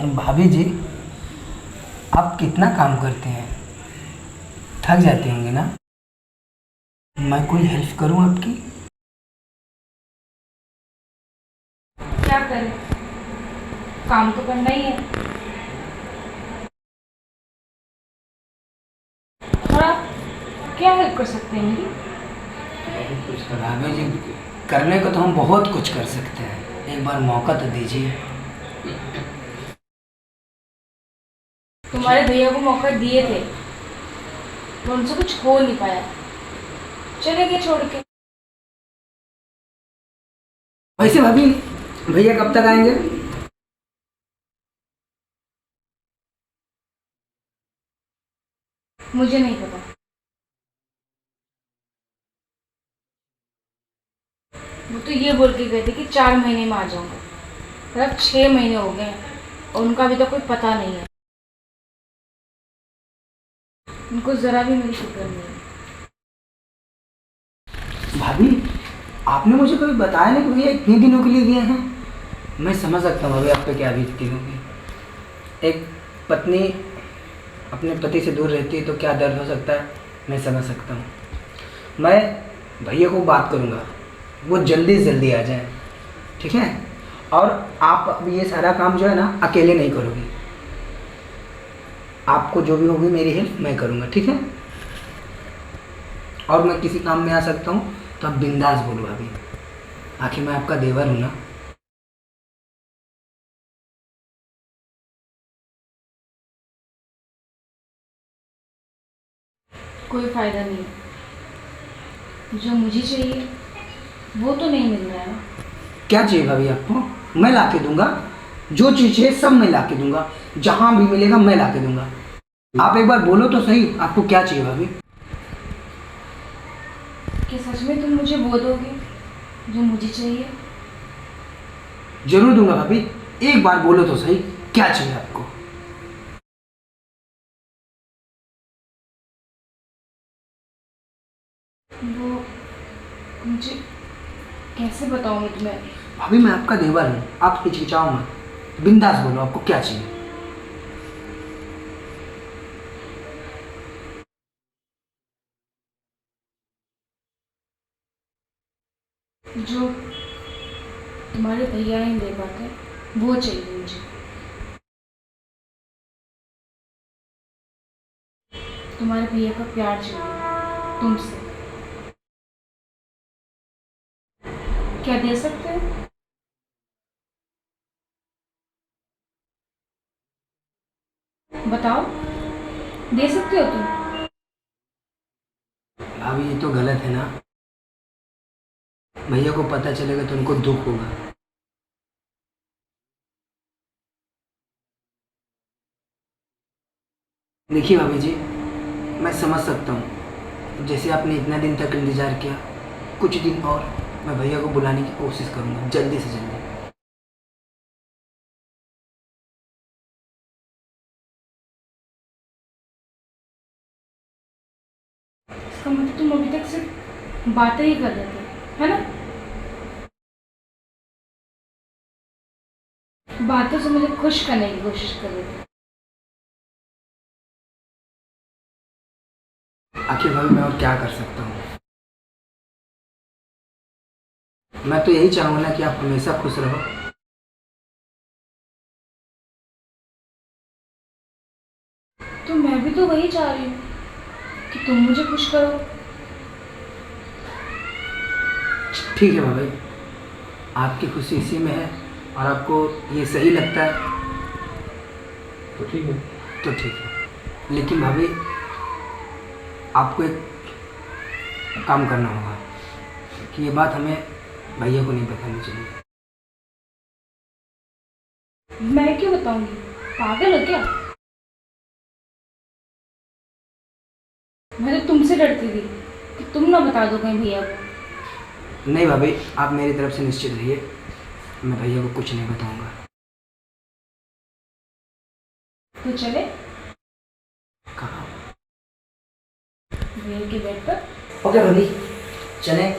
भाभी जी, आप कितना काम करते हैं, थक जाते होंगे ना। मैं कोई हेल्प करूं आपकी? क्या करें, काम तो करना ही है। और आप क्या हेल्प कर सकते हैं मेरी? भाभी जी, करने को तो हम बहुत कुछ कर सकते हैं, एक बार मौका तो दीजिए। तुम्हारे भैया को मौका दिए थे, पर उनसे कुछ हो नहीं पाया, चले गए छोड़ के। वैसे भाभी, भैया कब तक आएंगे? मुझे नहीं पता। वो तो ये बोल के गए थे कि 4 महीने में आ जाऊंगा, मतलब 6 महीने हो गए हैं और उनका अभी तक कोई पता नहीं है। उनको जरा भी मेरी फिक्र नहीं है। भाभी, आपने मुझे कभी बताया नहीं कि भैया इतने दिनों के लिए गए हैं। मैं समझ सकता हूँ भाभी आप पे क्या बीतती होगी। एक पत्नी अपने पति से दूर रहती है तो क्या दर्द हो सकता है, मैं समझ सकता हूँ। मैं भैया को बात करूँगा, वो जल्दी से जल्दी आ जाए, ठीक है। और आप अब ये सारा काम जो है ना अकेले नहीं करोगी, आपको जो भी होगी मेरी हेल्प मैं करूँगा, ठीक है। और मैं किसी काम में आ सकता हूँ तो आप बिंदास बोलो भाभी, आखिर मैं आपका देवर हूँ ना। कोई फायदा नहीं है, जो मुझे चाहिए वो तो नहीं मिल रहा है ना। क्या चाहिए भाभी आपको? मैं ला के दूंगा, जो चीज़ है सब मैं ला के दूंगा, जहाँ भी मिलेगा मैं ला के दूंगा। आप एक बार बोलो तो सही, आपको क्या चाहिए भाभी? कि सच में तुम मुझे वो दोगे जो मुझे चाहिए? जरूर दूंगा भाभी, एक बार बोलो तो सही, क्या चाहिए आपको? वो मुझे कैसे बताऊँ मैं तुम्हें? भाभी मैं आपका देवर हूँ, आप हिचकिचाओ मत, बिंदास बोलो आपको क्या चाहिए। जो तुम्हारे भैया नहीं दे पाते वो चाहिए मुझे। तुम्हारे भैया का प्यार चाहिए तुमसे। क्या दे सकते हो? बताओ, दे सकते हो तुम? भाभी ये तो गलत है ना, भैया को पता चलेगा तो उनको दुख होगा। देखिए भाभी जी, मैं समझ सकता हूँ, जैसे आपने इतना दिन तक इंतज़ार किया, कुछ दिन और मैं भैया को बुलाने की कोशिश करूँगा जल्दी से जल्दी। इसका मतलब तुम अभी तक सिर्फ बातें ही कर रहे थे, है ना? बातों से मुझे खुश करने की कोशिश कर रहे थे। आखिर भाभी मैं और क्या कर सकता हूँ, मैं तो यही चाहूँगा ना कि आप हमेशा खुश रहो। तो मैं भी तो वही चाह रही हूँ कि तुम मुझे खुश करो। ठीक है भाभी, आपकी खुशी इसी में है और आपको ये सही लगता है तो ठीक है। तो ठीक है, लेकिन भाभी आपको एक काम करना होगा कि ये बात हमें भैया को नहीं बतानी चाहिए। मैं क्यों बताऊंगी? पागल हो क्या? मैं तो तुमसे डरती थी कि तुम ना बता दो कहीं भैया को। नहीं भाभी, आप मेरी तरफ से निश्चित रहिए, मैं भैया को कुछ नहीं बताऊंगा। तो चले कहाँ? भैया के बेड पर। ओके भाभी, चलें।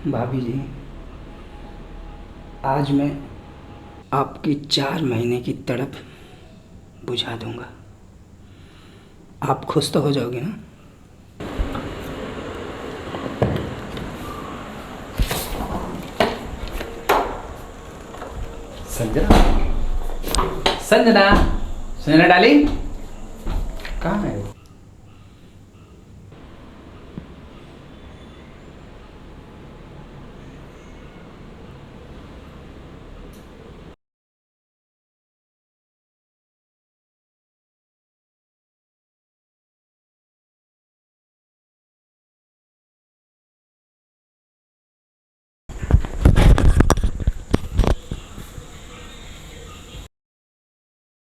भाभी जी, आज मैं आपकी 4 महीने की तड़प बुझा दूंगा। आप खुश तो हो जाओगे ना? संजना, संजना, संजना डार्लिंग, कहाँ है वो?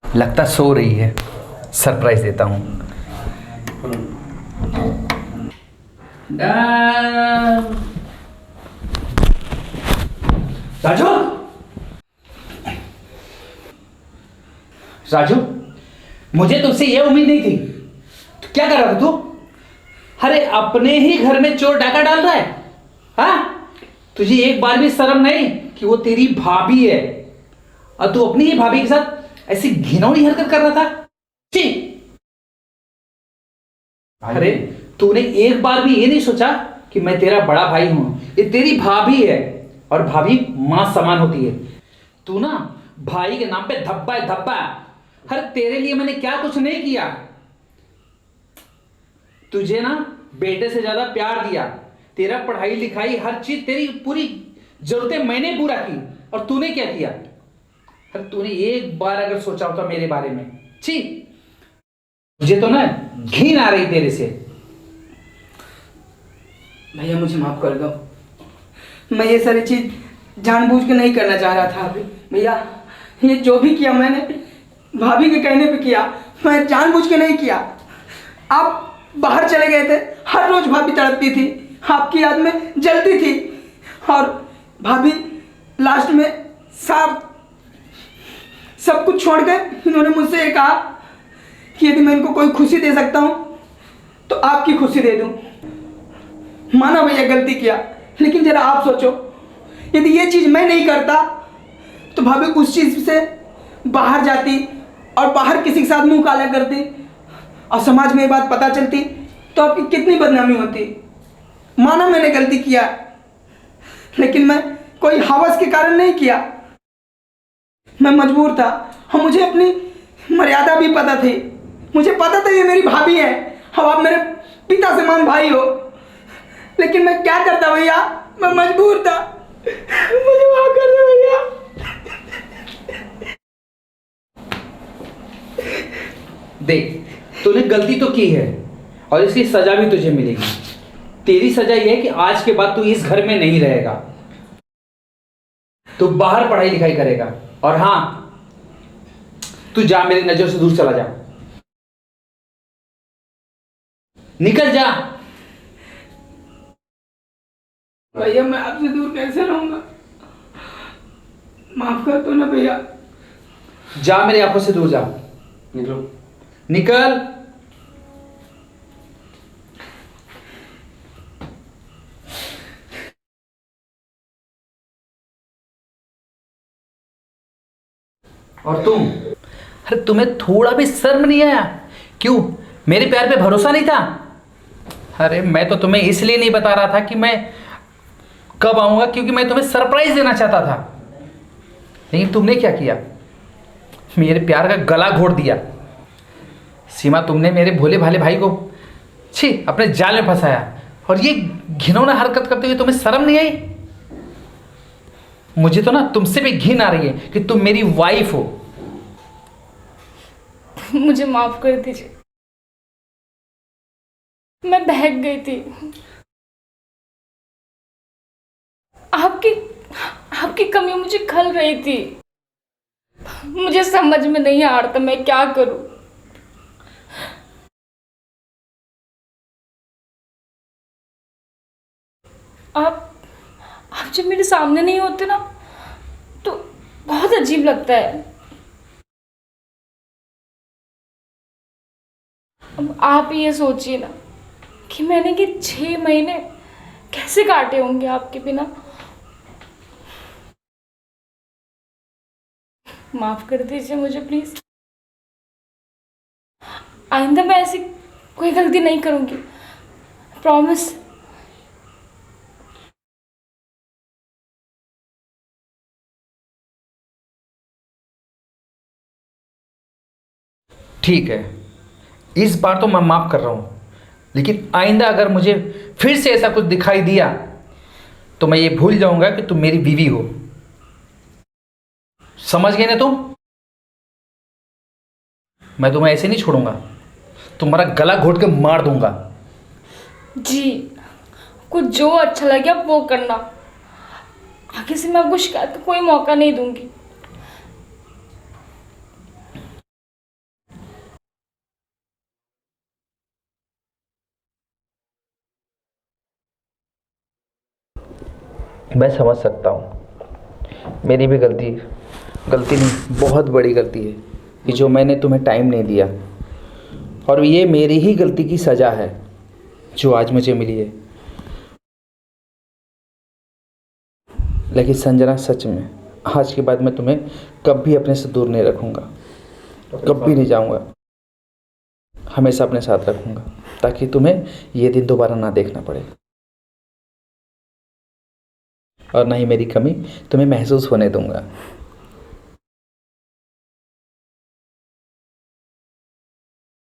लगता सो रही है। सरप्राइज देता हूँ। राजू, राजू, मुझे तुझसे यह उम्मीद नहीं थी। तो क्या कर रहा था तू? अरे अपने ही घर में चोर डाका डाल रहा है। हाँ, तुझे एक बार भी शर्म नहीं कि वो तेरी भाभी है और तू अपनी ही भाभी के साथ ऐसी घिनौनी हरकत कर रहा था? छी! अरे तूने एक बार भी ये नहीं सोचा कि मैं तेरा बड़ा भाई हूं, ये तेरी भाभी है और भाभी मां समान होती है। तू ना भाई के नाम पे धब्बा है, धब्बा। हर तेरे लिए मैंने क्या कुछ नहीं किया। तुझे ना बेटे से ज्यादा प्यार दिया, तेरा पढ़ाई लिखाई हर चीज, तेरी पूरी जरूरतें मैंने पूरा की और तूने क्या किया? अरे तूने एक बार अगर सोचा होता मेरे बारे में, छी, मुझे तो ना घिन आ रही तेरे से। भैया मुझे माफ़ कर दो, मैं ये सारी चीज़ जानबूझ के नहीं करना चाह रहा था। भैया ये जो भी किया मैंने भाभी के कहने पे किया, मैं जानबूझ के नहीं किया। आप बाहर चले गए थे, हर रोज भाभी तड़पती थी, आपकी याद में जलती थी और भाभी लास्ट में सब कुछ छोड़ के इन्होंने मुझसे ये कहा कि यदि मैं इनको कोई खुशी दे सकता हूँ तो आपकी खुशी दे दूँ। माना भैया गलती किया, लेकिन जरा आप सोचो, यदि ये चीज़ मैं नहीं करता तो भाभी उस चीज़ से बाहर जाती और बाहर किसी के साथ मुंह काला करती और समाज में ये बात पता चलती तो आपकी कितनी बदनामी होती। माना मैंने गलती किया, लेकिन मैं कोई हवस के कारण नहीं किया, मैं मजबूर था और मुझे अपनी मर्यादा भी पता थी। मुझे पता था ये मेरी भाभी है और आप मेरे पिता समान भाई हो, लेकिन मैं क्या करता भैया, मैं मजबूर था। मुझे माफ कर दो भैया। देख, तूने गलती तो की है और इसकी सजा भी तुझे मिलेगी। तेरी सजा यह है कि आज के बाद तू इस घर में नहीं रहेगा, तू बाहर पढ़ाई लिखाई करेगा। और हां, तू जा, मेरी नजर से दूर चला जा, निकल जा। भैया मैं आपसे दूर कैसे रहूंगा, माफ कर दो ना भैया। जा, मेरी आंखों से दूर जा, निकलो, निकल। और तुम, अरे तुम्हें थोड़ा भी शर्म नहीं आया? क्यों, मेरे प्यार पे भरोसा नहीं था? अरे मैं तो तुम्हें इसलिए नहीं बता रहा था कि मैं कब आऊंगा, क्योंकि मैं तुम्हें सरप्राइज देना चाहता था। लेकिन तुमने क्या किया, मेरे प्यार का गला घोट दिया। सीमा, तुमने मेरे भोले भाले भाई को छी अपने जाल में फंसाया और ये घिनौना हरकत करते हुए तुम्हें शर्म नहीं आई? मुझे तो ना तुमसे भी घिन आ रही है कि तुम मेरी वाइफ हो। मुझे माफ कर दीजिए, मैं बहक गई थी। आपकी आपकी कमी मुझे खल रही थी। मुझे समझ में नहीं आ रहा था मैं क्या करूं। आप जब मेरे सामने नहीं होते ना तो बहुत अजीब लगता है। अब आप ये सोचिए ना कि मैंने कि 6 महीने कैसे काटे होंगे आपके बिना। माफ कर दीजिए मुझे प्लीज। आइंदा मैं ऐसी कोई गलती नहीं करूंगी, प्रॉमिस। ठीक है, इस बार तो मैं माफ़ कर रहा हूँ, लेकिन आइंदा अगर मुझे फिर से ऐसा कुछ दिखाई दिया तो मैं ये भूल जाऊंगा कि तुम मेरी बीवी हो। समझ गए ना तुम? मैं तुम्हें ऐसे नहीं छोड़ूंगा, तुम्हारा गला घोट के मार दूंगा। जी, कुछ जो अच्छा लगे आप वो करना। आगे से मैं आपको शिकायत का कोई मौका नहीं दूंगी। मैं समझ सकता हूँ, मेरी भी गलती नहीं, बहुत बड़ी गलती है कि जो मैंने तुम्हें टाइम नहीं दिया, और ये मेरी ही गलती की सज़ा है जो आज मुझे मिली है। लेकिन संजना, सच में आज के बाद मैं तुम्हें कभी अपने से दूर नहीं रखूँगा, कभी नहीं जाऊँगा, हमेशा अपने साथ रखूँगा, ताकि तुम्हें ये दिन दोबारा ना देखना पड़े और ना ही मेरी कमी तुम्हें महसूस होने दूँगा।